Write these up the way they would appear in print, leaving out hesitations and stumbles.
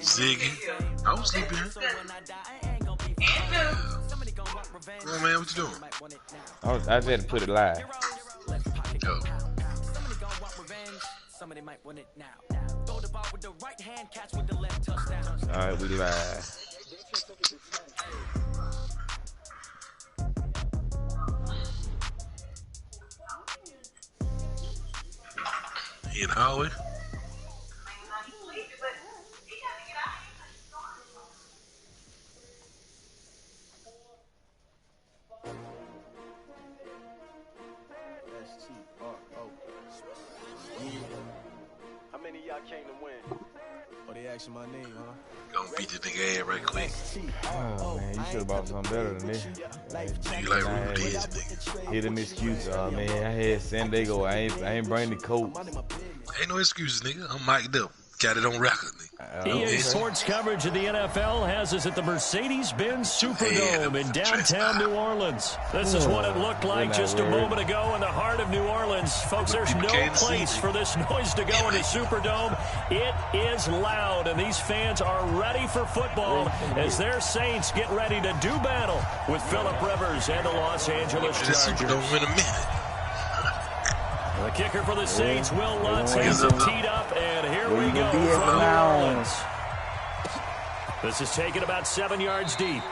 Ziggy. I was sleeping. Come on, man, what you doing? I just had to put it live. Yo. Alright, we live. He in Howard? How many of y'all came to win? Oh, they asking my name, huh? Gonna beat the nigga ass right quick. Oh man, you should have bought something better than this. You like Rudy Diaz, nigga. Hit an excuse, man. I had San Diego. I ain't bring the coat. Ain't no excuses, nigga. I'm mic'd up. Got it on record, nigga. EA Sports coverage of the NFL has us at the Mercedes-Benz Superdome in downtown New Orleans. This is what it looked like just a moment ago in the heart of New Orleans. Folks, there's no place for this noise to go in the Superdome. It is loud, and these fans are ready for football as their Saints get ready to do battle with Phillip Rivers and the Los Angeles Chargers. Superdome in a minute. The kicker for the Saints, Will Lutz, has it teed up, and here we go from New Orleans. This is taken about 7 yards deep.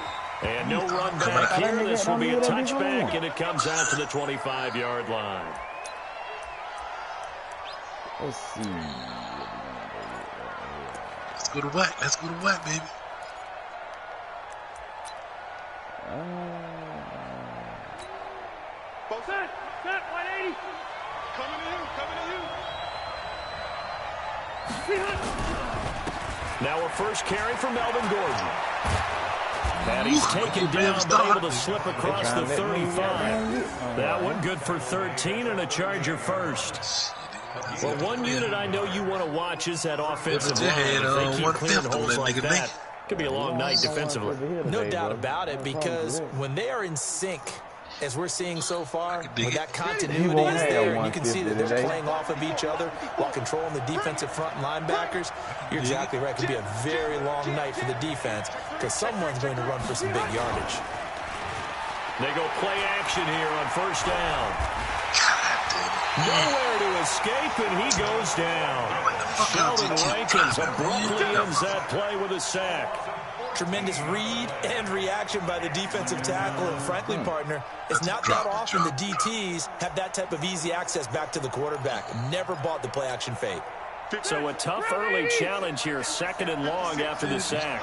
And no run back here. This will be a touchback, and it comes out to the 25-yard line. Let's see. Let's go to whack. Let's go to whack, baby. Both set, 180. Coming to you, Now a first carry for Melvin Gordon. And he's taken down, but able to slip across the 35. That one good for 13 and a Charger first. Well, one unit I know you want to watch is that offensive line. If they keep clearing holes like that, could be a long night defensively. No doubt about it, because when they are in sync, as we're seeing so far, when that continuity is there, and you can see that they're playing off of each other while controlling the defensive front linebackers, you're exactly right. It could be a very long night for the defense because someone's going to run for some big yardage. They go play action here on first down. Nowhere to escape, and he goes down. Sheldon Rankins abruptly ends that play with a sack. Tremendous read and reaction by the defensive tackle, and frankly, partner, it's not that often the DTs have that type of easy access back to the quarterback. Never bought the play action fake. So a tough early challenge here, 2nd and long after the sack.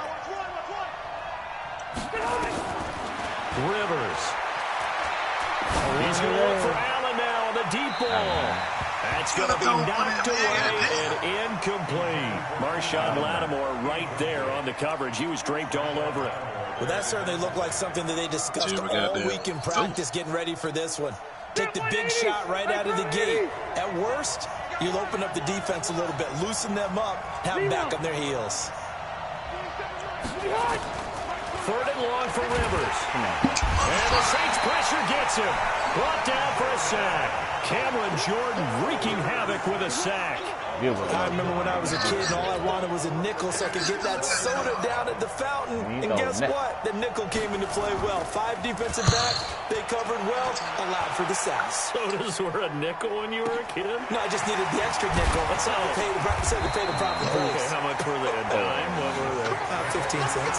Rivers. He's going to look for Allen now on the deep ball. That's going to be knocked away and incomplete. Marshawn Lattimore right there on the coverage. He was draped all over it. Well, that certainly looked like something that they discussed all week in practice, getting ready for this one. Take the big shot right out of the gate. At worst, you'll open up the defense a little bit, loosen them up, have them back on their heels. 3rd and long for Rivers. And the Saints pressure gets him. Brought down for a sack. Cameron Jordan wreaking havoc with a sack. I remember when I was a kid and all I wanted was a nickel so I could get that soda down at the fountain. And guess what? The nickel came into play well. 5 defensive backs, they covered well, allowed for the sack. Sodas were a nickel when you were a kid? No, I just needed the extra nickel. That's how to pay the proper price. Okay, how much were they? A dime? What were they? 15 cents.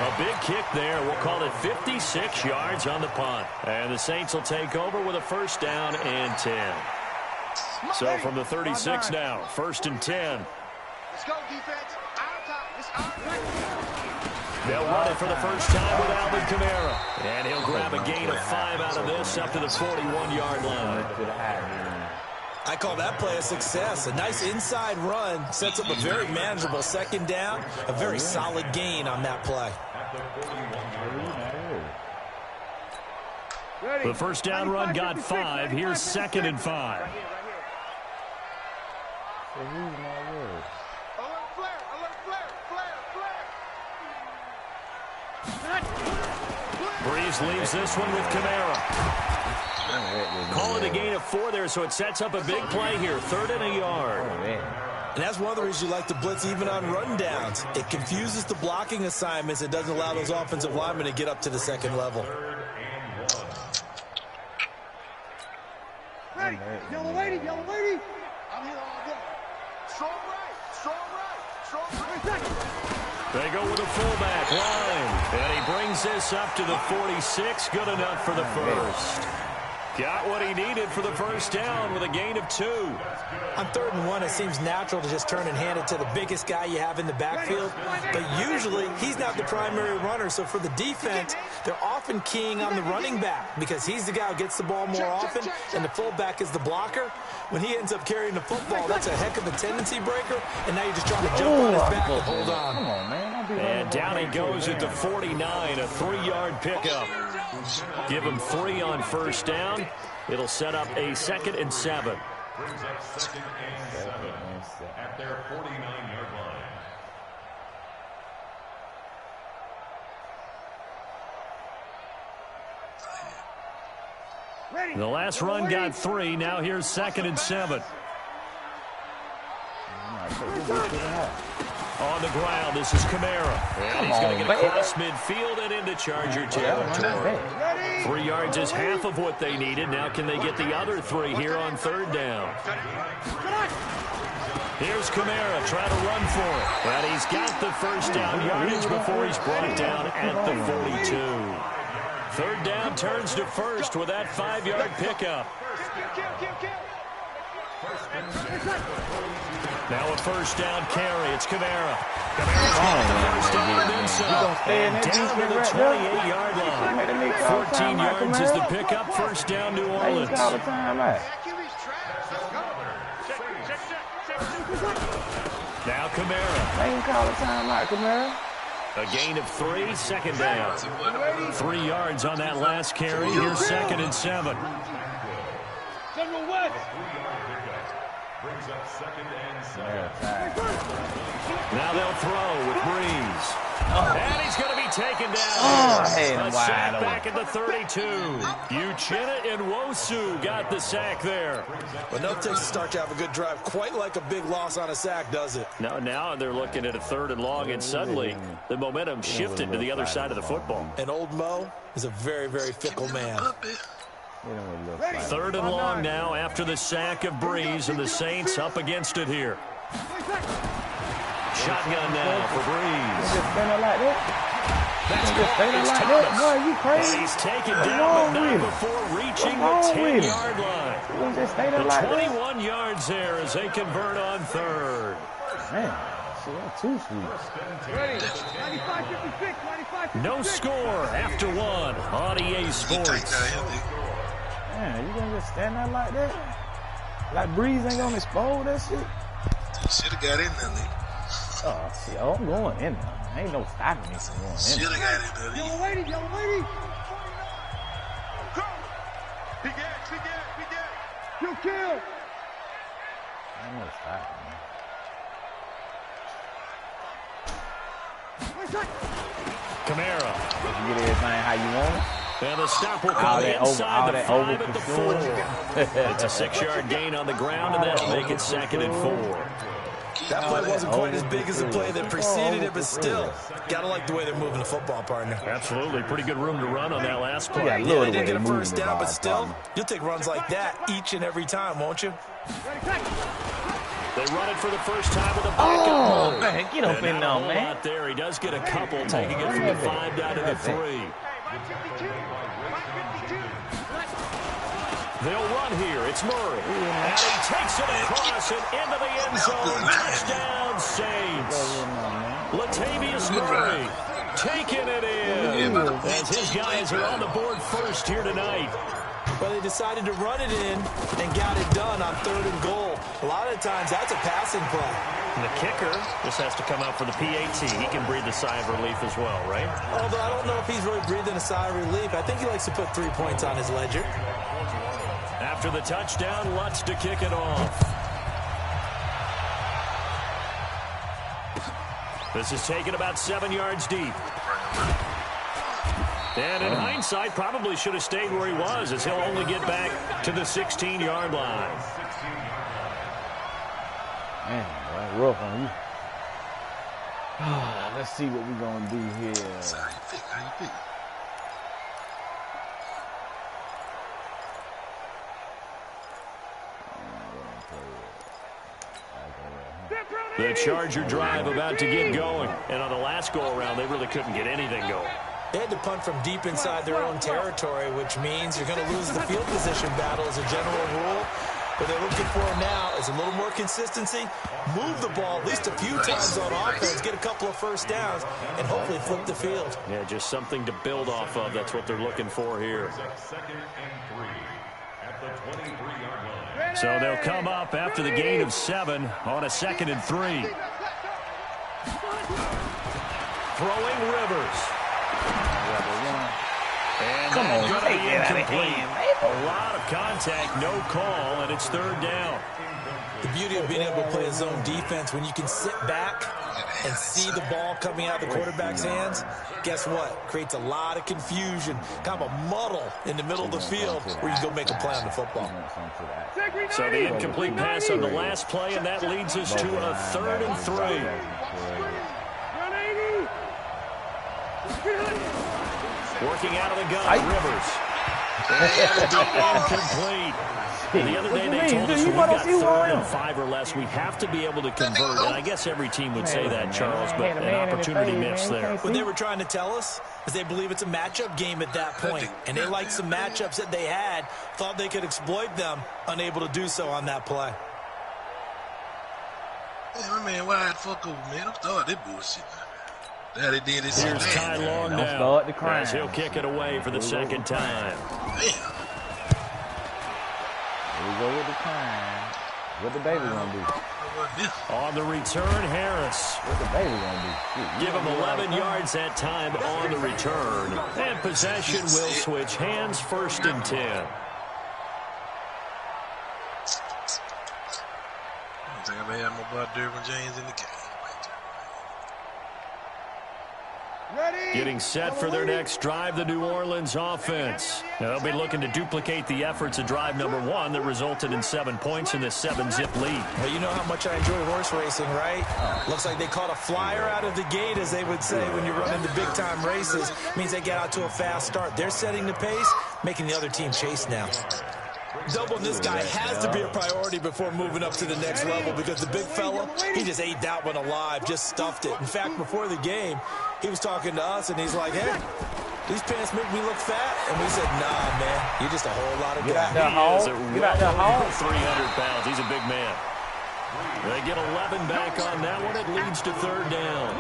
A big kick there. We'll call it 56 yards on the punt. And the Saints will take over with a first down and 10. So from the 36 now, 1st and 10. Let's go, defense. Our time. It's our time. They'll run it for the first time with Alvin Kamara. And he'll grab a gain of 5 out of this up to the 41-yard line. I call that play a success. A nice inside run sets up a very manageable 2nd down. A very solid gain on that play. The first down run got 5. Here's 2nd and 5. Breeze leaves this one with Kamara. Call it a gain of 4 there, so it sets up a big play here. 3rd and a yard. And that's one of the reasons you like to blitz even on run downs. It confuses the blocking assignments. It doesn't allow those offensive linemen to get up to the second level. Ready, yellow lady, yellow lady. I'm here all day. Strong right, strong right, strong right. They go with a fullback line. And he brings this up to the 46. Good enough for the first. Got what he needed for the first down with a gain of 2. On 3rd and 1, it seems natural to just turn and hand it to the biggest guy you have in the backfield. But usually, he's not the primary runner. So for the defense, they're often keying on the running back because he's the guy who gets the ball more often, and the fullback is the blocker. When he ends up carrying the football, that's a heck of a tendency breaker, and now you're just trying to jump on his back and hold on. Come on, man. And down he goes at the 49, a 3-yard pickup. Give him 3 on first down. It'll set up a 2nd and 7. Brings up 2nd and 7 at their 49-yard line. The last run got 3. Now here's 2nd and 7. On the ground, this is Kamara. And he's going to get across midfield and into Charger territory. 3 yards is half of what they needed. Now can they get the other 3 here on 3rd down? Here's Kamara trying to run for it. And he's got the first down yardage before he's brought down at the 42. 3rd down turns to first with that 5-yard pickup. Now a first down carry. It's Kamara. Kamara's got the first down and then some. And down to the 28-yard line. 14 yards is the pickup. First down, New Orleans. Now Kamara. A gain of 3, 2nd down. 3 yards on that last carry. Here's 2nd and 7. Brings up 2nd and 7. Now they'll throw with Breeze. And he's going to be taken down. A sack back at the 32. Uchenna and Nwosu got the sack there. But no takes to start to have a good drive. Quite like a big loss on a sack, does it? Now they're looking at a 3rd and long, and suddenly the momentum shifted to the other side of the football. And old Mo is a very, very fickle man. 3rd and long now after the sack of Breeze, and the Saints up against it here. Shotgun now for Breeze. That's Thomas. And he's taken down, but not before reaching the 10-yard line. The 21 yards there as they convert on 3rd. Man, too sweet. No score after 1 on EA Sports. Man, you gonna just stand there like that? Like Breeze ain't gonna expose that shit? Should have got in there, nigga. Oh, see, I'm going in there. Ain't no stopping me from going in. Should have got in there, nigga. Yellow lady, yellow lady. You kill. Ain't no stopping me. Kamara. You get everything how you want it. And the stop will come inside the 5 at the 4. It's a 6-yard gain on the ground, and that'll make it 2nd and 4. That play wasn't quite as big as the play that preceded it, but still, gotta like the way they're moving the football, partner. Absolutely. Pretty good room to run on that last play. Yeah, they didn't get a first down, but still, you'll take runs like that each and every time, won't you? They run it for the first time with a backup. Oh, man, get up in there, man. Not there. He does get a couple, taking it from the 5 down to the 3. They'll run here. It's Murray. And he takes it across and into the end zone. Touchdown, Saints. Latavius Murray taking it in as his guys are on the board first here tonight. Well, they decided to run it in and got it done on 3rd and goal. A lot of times, that's a passing play. And the kicker just has to come out for the PAT. He can breathe a sigh of relief as well, right? Although I don't know if he's really breathing a sigh of relief. I think he likes to put 3 points on his ledger. After the touchdown, Lutz to kick it off. This is taken about 7 yards deep. And in hindsight, probably should have stayed where he was, as he'll only get back to the 16-yard line. Man, that's rough on you. Let's see what we're going to do here. How you think? How you think? The Charger drive about to get going. And on the last go-around, they really couldn't get anything going. They had to punt from deep inside their own territory, which means you're going to lose the field position battle as a general rule. What they're looking for now is a little more consistency, move the ball at least a few times on offense, get a couple of first downs, and hopefully flip the field. Yeah, just something to build off of. That's what they're looking for here. Second and 3 at the 23-yard line. So they'll come up after the gain of 7 on a 2nd and 3. Throwing Rivers. And Come on, gonna take be it out of incomplete. hand, A lot of contact, no call, and it's 3rd down. The beauty of being able to play a zone defense, when you can sit back and see the ball coming out of the quarterback's hands, guess what? Creates a lot of confusion, kind of a muddle in the middle of the field where you can go make a play on the football. So the incomplete pass on the last play, and that leads us to a 3rd and 3. Working out of the gun, Rivers. Incomplete. The other day they told us when we got 3rd and 5 or less, we have to be able to convert. And I guess every team would say that, Charles, but an opportunity missed there. What they were trying to tell us is they believe it's a matchup game at that point, and they liked some matchups that they had, thought they could exploit them, unable to do so on that play. Hey, my man, wide fuck over, man. Don't start this bullshit. That he did his Here's Ty Long now, as he'll kick it away for the 2nd time. Damn. Here we go with the crime. What the baby gonna do? On the return, Harris. What the baby gonna do? Give him 11 yards that time on the return. And possession will switch hands, 1st and 10. I don't think I've ever had my boy Derwin James in the game. Getting set for their next drive, the New Orleans offense. Now, they'll be looking to duplicate the efforts of drive number 1 that resulted in 7 points in this 7-zip lead. Well, you know how much I enjoy horse racing, right? Looks like they caught a flyer out of the gate, as they would say when you're running the big-time races. Means they get out to a fast start. They're setting the pace, making the other team chase now. Doubling this guy has to be a priority before moving up to the next level, because the big fella, he just ate that one alive, just stuffed it. In fact, before the game, he was talking to us, and he's like, hey, these pants make me look fat. And we said, nah, man, you're just a whole lot of guy. He is a well over 300 pounds. He's a big man. They get 11 back on that one. It leads to 3rd down.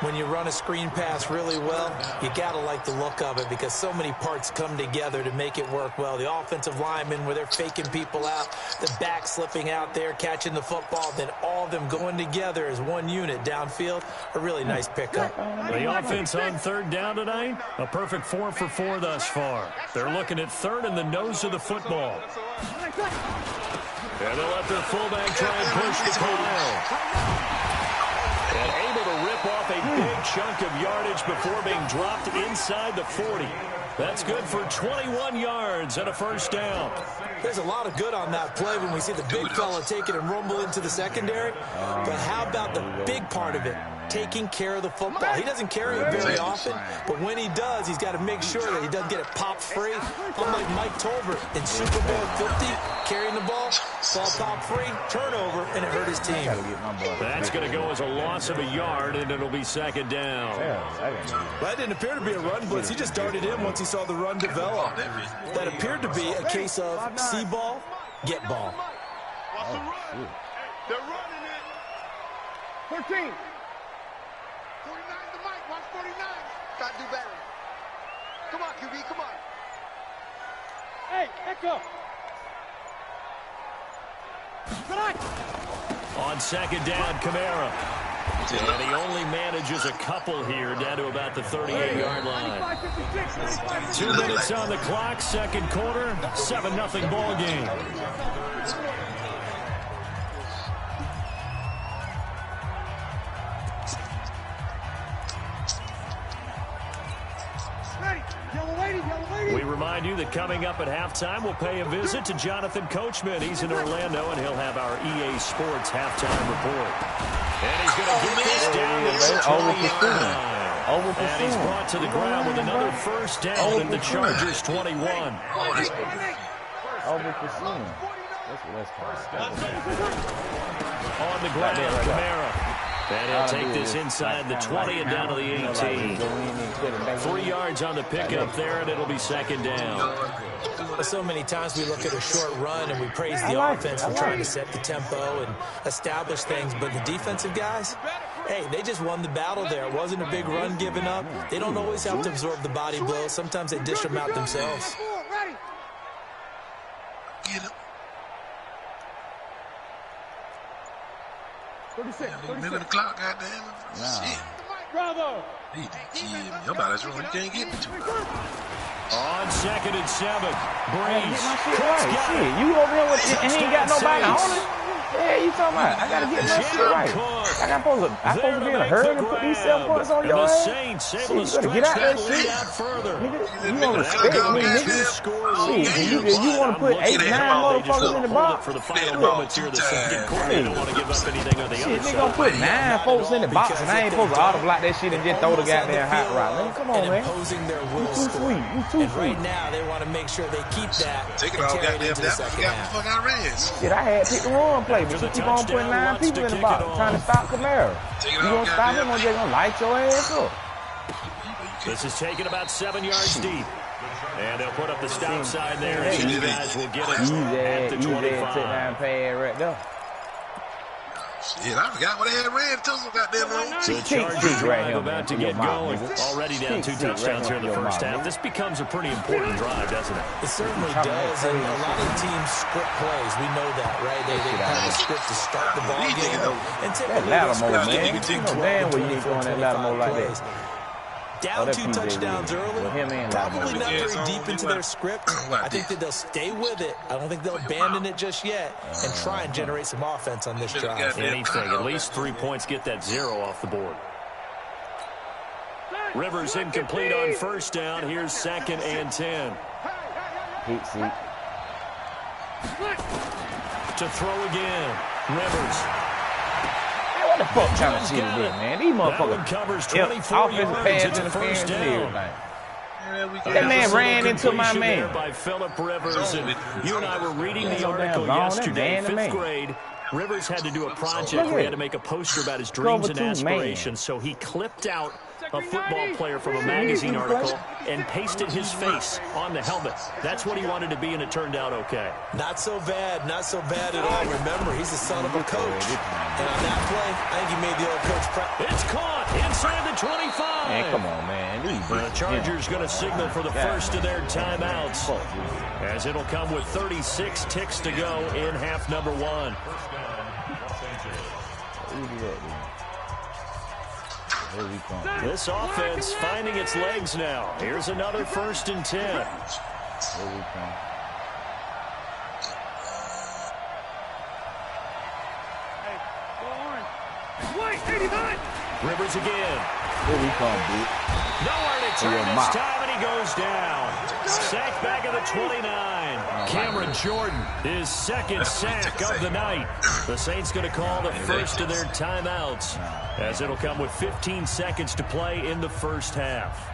When you run a screen pass really well, you got to like the look of it, because so many parts come together to make it work well. The offensive linemen, where they're faking people out, the back slipping out there, catching the football, then all of them going together as one unit downfield. A really nice pickup. The offense on 3rd down tonight, a perfect 4 for 4 thus far. They're looking at 3rd in the nose of the football. And they'll let their fullback try and push the pile. And able to rip off a big chunk of yardage before being dropped inside the 40. That's good for 21 yards and a 1st down. There's a lot of good on that play when we see the big fella take it and rumble into the secondary. But how about the big part of it? Taking care of the football. He doesn't carry it very often, but when he does, he's got to make sure that he doesn't get it popped free. Unlike Mike Tolbert in Super Bowl 50, carrying the ball popped free, turnover, and it hurt his team. That's going to go as a loss of a yard, and it'll be 2nd down. That didn't appear to be a run blitz. He just darted in once he saw the run develop. That appeared to be a case of see ball, get ball. They're running it. 13. 49 to Mike. Watch 49. Got to do better. Come on, QB. Come on. Hey, echo. On 2nd down, Kamara. And he only manages a couple here, down to about the 38-yard line. 2 minutes on the clock, 2nd quarter, 7-0 ball game. We remind remind you that coming up at halftime, we'll pay a visit to Jonathan Coachman. He's in Orlando, and he'll have our EA Sports halftime report. And he's going to get this down to the 29. And he's brought to the ground with another first down in the Chargers 21. Over pursuing. That's what that's called. On the ground, Kamara. And he'll take this inside the 20 and down to the 18. 3 yards on the pickup there, and it'll be second down. So many times we look at a short run and we praise the offense for trying to set the tempo and establish things, but the defensive guys, hey, they just won the battle there. It wasn't a big run given up. They don't always have to absorb the body blows. Sometimes they dish them out themselves. Get him. 36. Middle of the clock, goddamn. Shit. Bravo. Your body's wrong. You can't get me to. On 2nd and 7. Breeze. Shit, you over here with and he ain't got nobody on it? Yeah, you talking about? I gotta get my shit right. I'm supposed to be in a hurry to put these 7 points on your ass? Shit, you better get out that shit. Nigga, you don't respect me, nigga. Shit, you want to put 8, 9 motherfuckers in the box? For the final moments here of the second quarter, they don't want to give up anything on the other shit, side. nigga gonna put 9 folks in the box, and I ain't supposed to auto-block that shit and just throw the goddamn hot route. Man, come on, man. You too sweet. You too sweet. Right now, they want to make sure they keep that. Take it all goddamn down. Forgot the fuck I ran. Shit, I had picked the wrong play, but you keep on putting 9 people in the box trying to stop Kamara. You gonna stop him or they gonna light your ass up? This is taken about 7 yards deep. And they'll put up the stop sign there, and these guys will get it at the 25. Easy, pad right there. Shit, I forgot what I had ran. Tussle goddamn wrong. The Chargers are about to get going. Already down 2 touchdowns here in the first half. This becomes a pretty important drive, doesn't it? It certainly does, and a lot of teams script plays. We know that, right? They have a script to start the ball game. And typically, man. You know damn well you ain't going that Lattimore like that. Down 2 touchdowns early, probably not very deep into their script. I think that they'll stay with it. I don't think they'll abandon it just yet and try and generate some offense on this drive. Anything, at least 3 points, get that 0 off the board. Rivers incomplete on first down. Here's 2nd and 10. Heat seat. To throw again. Rivers. What the fuck kind of shit is this, man? These motherfuckers covers 24 yards into the first down. That man ran into my man. By Phillip Rivers. And you and I were reading the article yesterday, 5th grade. Rivers had to do a project where he had to make a poster about his dreams and aspirations. So he clipped out a football player from a magazine article and pasted his face on the helmet. That's what he wanted to be, and it turned out okay. Not so bad at all. Remember, he's the son of a coach. And on that play, I think he made the old coach proud. It's caught inside the 25. Man, come on, man. The Chargers going to signal for the first of their timeouts, as it'll come with 36 ticks to go in half number 1. This offense finding its legs now. Here's another 1st and 10. Here we come. Rivers again. Here we come, dude. Nowhere to turn this time, and he goes down. Sack back at the 29. Cameron Jordan, his 2nd sack of the night. The Saints going to call the first of their timeouts, as it'll come with 15 seconds to play in the first half.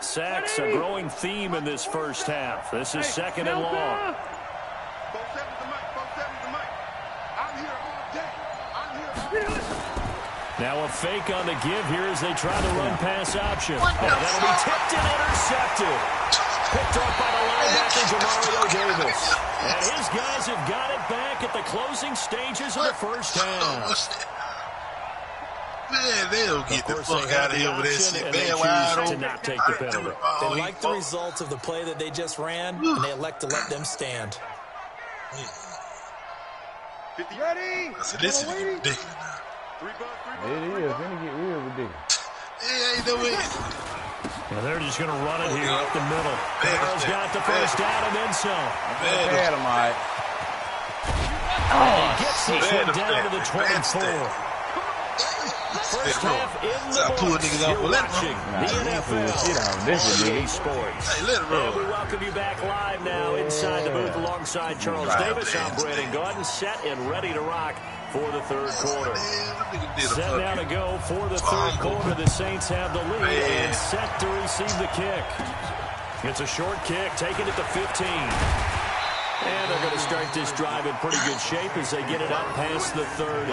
Sacks, a growing theme in this first half. This is 2nd and long. Now a fake on the give here as they try the run-pass option. That'll be tipped and intercepted. Picked up by the linebacker, Jamario Davis. And his guys have got it back at the closing stages of the first half. Man, they'll get the fuck out of here with that shit. Man, wide open. To not take the penalty. They like the results of the play that they just ran, and they elect to let them stand. 50 ready. I said, this is getting ridiculous now. It is. Then it get real ridiculous. Yeah, ain't no way. Well, they're just going to run it here up the middle. Carroll's got the first down and then some. Bad him, all right. Oh, gets this one down to the 24. First half in the books. You're watching the NFL on EA Sports. Hey, let it roll. And we welcome you back live now inside the booth alongside Charles Davis. I'm Brandon Gordon, set and ready to rock for the third quarter. Set now to go for the third quarter. The Saints have the lead and set to receive the kick. It's a short kick, taken at the 15. And they're going to start this drive in pretty good shape as they get it up past the 30.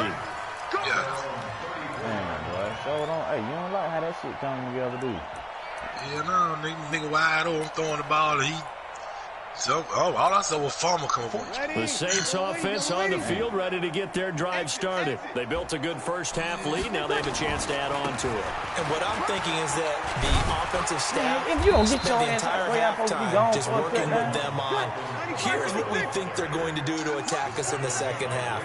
Man, boy. So hey, you don't like how that shit coming together, do you? Yeah, no, nigga wide open throwing the ball. All I saw was Farmer come up. The Saints offense on the field, ready to get their drive started. They built a good first half lead. Now they have a chance to add on to it. And what I'm thinking is that the offensive staff if you don't get spent the entire halftime just working with them on, here's what we think they're going to do to attack us in the second half.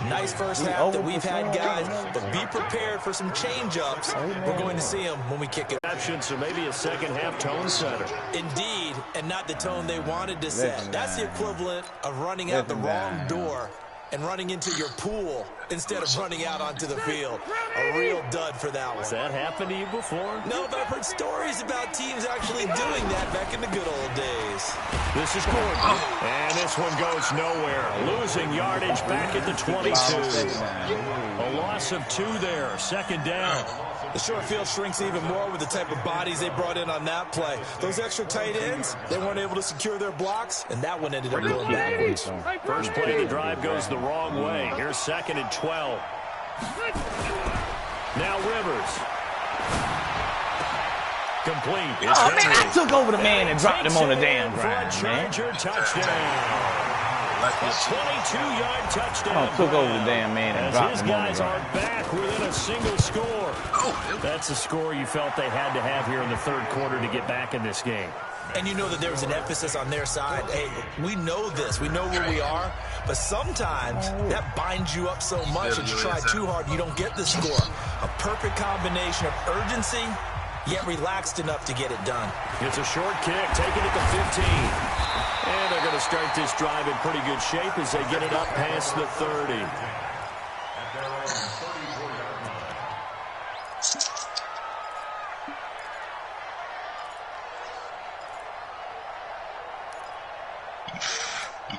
Nice first half that we've had, guys, but be prepared for some change-ups. We're going to see them when we kick it. So maybe a second half tone setter. Indeed, and not the tone they wanted to set. That's the equivalent of running out the wrong door and running into your pool instead of running out onto the field. A real dud for that one. Has that happened to you before? No, but I've heard stories about teams actually doing that back in the good old days. This is Gordon, and this one goes nowhere. Losing yardage back at the 22. A loss of 2 there, second down. The short field shrinks even more with the type of bodies they brought in on that play. Those extra tight ends, they weren't able to secure their blocks, and that one ended up going backwards. First play of the drive goes the wrong way. Here's second and 12. Now Rivers. Complete. Oh, man, I took over the man and dropped him on the damn ground, man. Touchdown. A 22-yard touchdown. I took over the damn man and dropped him on the ground. His guys are back within a single score. That's a score you felt they had to have here in the third quarter to get back in this game. And you know that there was an emphasis on their side. Hey, we know this. We know where we are. But sometimes that binds you up so much that you try too hard, you don't get the score. A perfect combination of urgency, yet relaxed enough to get it done. It's a short kick, taken at the 15. And they're going to start this drive in pretty good shape as they get it up past the 30.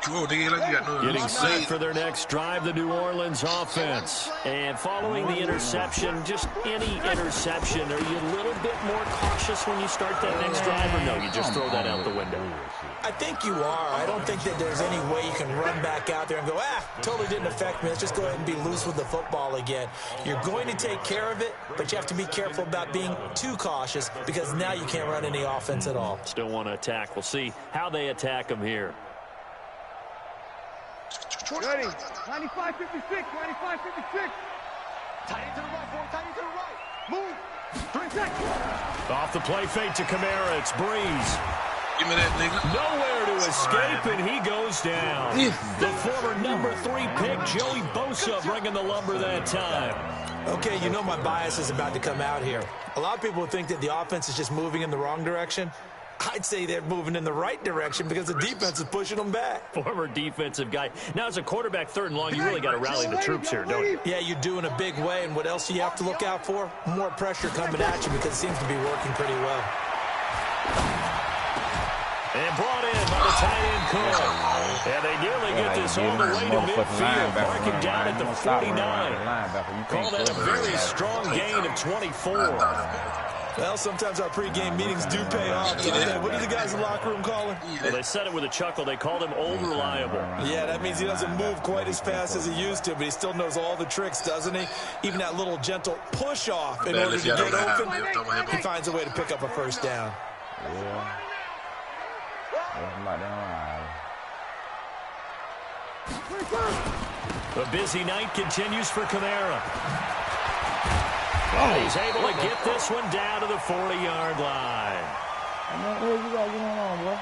Getting set for their next drive, the New Orleans offense. And following the interception, just any interception, are you a little bit more cautious when you start that next drive, or no, you just throw that out the window? I think you are. I don't think that there's any way you can run back out there and go, totally didn't affect me. Let's just go ahead and be loose with the football again. You're going to take care of it, but you have to be careful about being too cautious because now you can't run any offense at all. Still want to attack. We'll see how they attack them here. Ready. 95-56, 95-56. Tight end to the right, boy. Tight end to the right. Move. 3 seconds. Off the play fake to Kamara. It's Breeze. Give me that nigga. Nowhere to escape, and he goes down. The former number 3 pick, Joey Bosa, bringing the lumber that time. Okay, you know my bias is about to come out here. A lot of people think that the offense is just moving in the wrong direction. I'd say they're moving in the right direction because the defense is pushing them back. Former defensive guy. Now, as a quarterback, third and long, you really got to rally the troops here, don't you? Yeah, you do in a big way. And what else do you have to look out for? More pressure coming at you because it seems to be working pretty well. And brought in by the tight end Cole. And they nearly get this all the way to midfield, marking down at the 49. Call that a very strong gain of 24. Well, sometimes our pregame meetings do pay off. What do the guys in the locker room call him? Well, they said it with a chuckle. They called him Old Reliable. Yeah, that means he doesn't move quite as fast as he used to, but he still knows all the tricks, doesn't he? Even that little gentle push-off in order to get open, he finds a way to pick up a first down. Yeah. The busy night continues for Kamara. He's able to get this one down to the 40-yard line. What the hell you got going on, boy?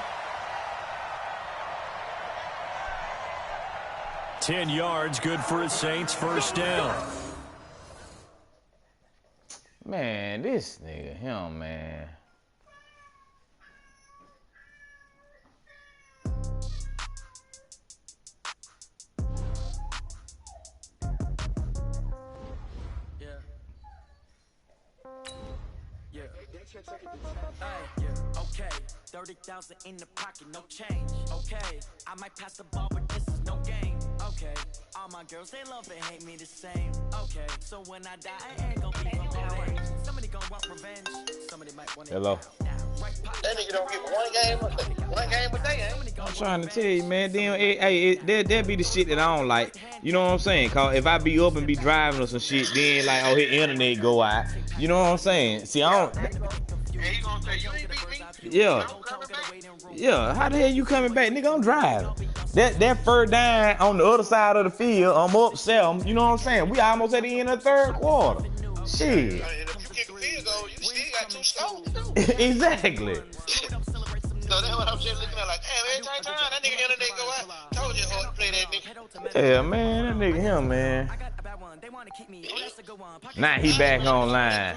10 yards, good for a Saints first down. Man, this nigga, him, man. Okay, 30,000 in the pocket, no change. Okay, I might pass the ball, but this is no game. Okay, all my girls, they love and hate me the same. Okay, so when I die, I ain't gonna be revenge. Somebody gonna want revenge. Somebody might want it. Hello. That nigga don't get one game a day, ain't I'm trying to tell you, man. Then, hey, that be the shit that I don't like. You know what I'm saying? Cause if I be up and be driving or some shit, then like, oh, his internet go out. You know what I'm saying? See, I don't. Yeah, he gonna say you ain't beat me. Yeah. Yeah. How the hell you coming back, nigga? I'm driving. That third down on the other side of the field, I'm up 7. You know what I'm saying? We almost at the end of the third quarter. Shit. If you kick a field goal, you still got 2 scores. Exactly. So that's what I'm just looking at, like, damn, every time that nigga internet go out, told you hard to play that nigga. Yeah, man, that nigga him, man. Now he back online.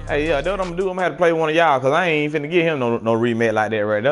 Hey, yeah, that's what I'm gonna do. I'm gonna have to play one of y'all, cause I ain't even finna get him no rematch like that right there.